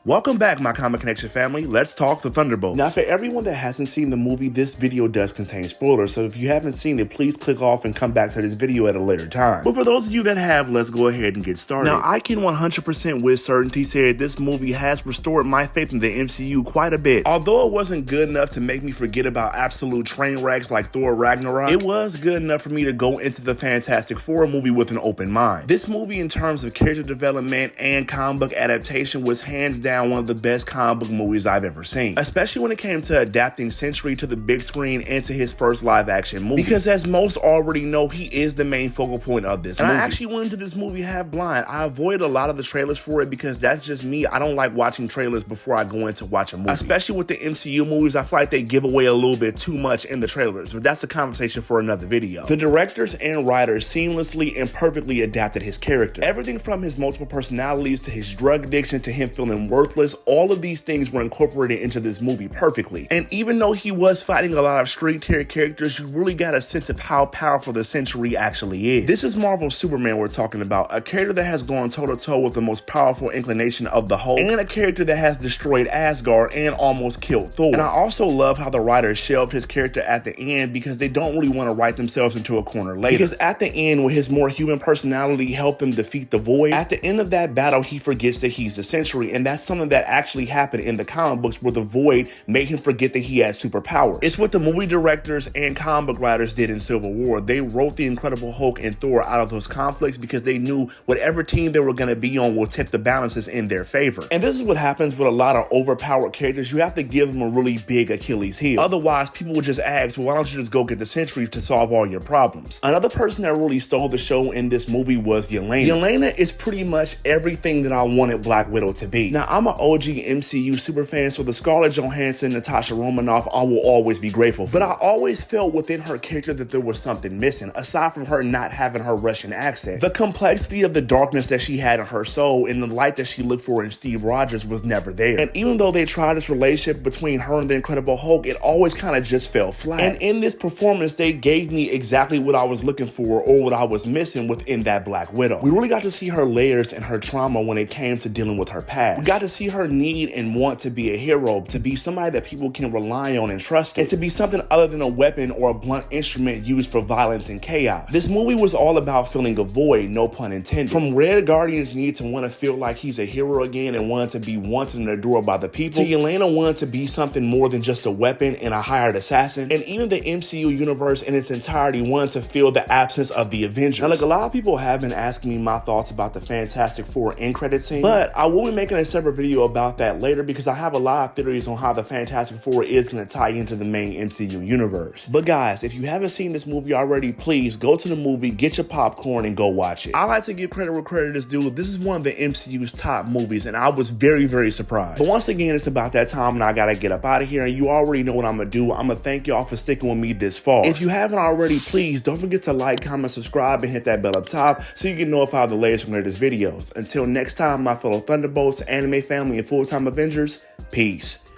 Welcome back, my Comic Connection family. Let's talk the Thunderbolts. Now, for everyone that hasn't seen the movie, this video does contain spoilers, so if you haven't seen it, please click off and come back to this video at a later time. But for those of you that have, let's go ahead and get started. Now, I can 100% with certainty say that this movie has restored my faith in the MCU quite a bit. Although it wasn't good enough to make me forget about absolute train wrecks like Thor Ragnarok, it was good enough for me to go into the Fantastic Four movie with an open mind. This movie, in terms of character development and comic book adaptation, was hands down one of the best comic book movies I've ever seen, especially when it came to adapting Sentry to the big screen and to his first live action movie, because as most already know, he is the main focal point of this movie. I actually went into this movie half blind. I avoided a lot of the trailers for it because that's just me. I don't like watching trailers before I go in to watch a movie, especially with the MCU movies. I feel like they give away a little bit too much in the trailers, but that's a conversation for another video. The directors and writers seamlessly and perfectly adapted his character. Everything from his multiple personalities to his drug addiction to him feeling worthless, all of these things were incorporated into this movie perfectly. And even though he was fighting a lot of street tier characters, you really got a sense of how powerful the Sentry actually is. This is Marvel's Superman we're talking about, a character that has gone toe-to-toe with the most powerful inclination of the Hulk, and a character that has destroyed Asgard and almost killed Thor. And I also love how the writers shelved his character at the end because they don't really want to write themselves into a corner later. Because at the end, when his more human personality helped him defeat the Void, at the end of that battle, he forgets that he's the Sentry, and that's something that actually happened in the comic books where the Void made him forget that he had superpowers. It's what the movie directors and comic book writers did in Civil War. They wrote the Incredible Hulk and Thor out of those conflicts because they knew whatever team they were going to be on will tip the balances in their favor. And this is what happens with a lot of overpowered characters. You have to give them a really big Achilles heel. Otherwise, people would just ask, well, why don't you just go get the Sentry to solve all your problems? Another person that really stole the show in this movie was Yelena. Yelena is pretty much everything that I wanted Black Widow to be. Now, I'm an OG MCU superfan, so the Scarlett Johansson, Natasha Romanoff, I will always be grateful for. But I always felt within her character that there was something missing, aside from her not having her Russian accent. The complexity of the darkness that she had in her soul and the light that she looked for in Steve Rogers was never there. And even though they tried this relationship between her and the Incredible Hulk, it always kind of just fell flat. And in this performance, they gave me exactly what I was looking for or what I was missing within that Black Widow. We really got to see her layers and her trauma when it came to dealing with her past. We got to see her need and want to be a hero, to be somebody that people can rely on and trust, and to be something other than a weapon or a blunt instrument used for violence and chaos. This movie was all about filling a void, no pun intended. From Red Guardian's need to want to feel like he's a hero again and wanted to be wanted and adored by the people, to Yelena wanted to be something more than just a weapon and a hired assassin, and even the MCU universe in its entirety wanted to feel the absence of the Avengers. Now, like, a lot of people have been asking me my thoughts about the Fantastic Four end credit scene, but I will be making a separate video about that later because I have a lot of theories on how the Fantastic Four is going to tie into the main MCU universe. But guys, if you haven't seen this movie already, please go to the movie, get your popcorn, and go watch it. I like to give credit where credit is due. This is one of the MCU's top movies, and I was very, very surprised. But once again, it's about that time, and I gotta get up out of here, and you already know what I'm gonna do. I'm gonna thank y'all for sticking with me this far. If you haven't already, please don't forget to like, comment, subscribe, and hit that bell up top so you get notified of the latest and greatest videos. Until next time, my fellow Thunderbolts, anime family, and full-time Avengers, peace.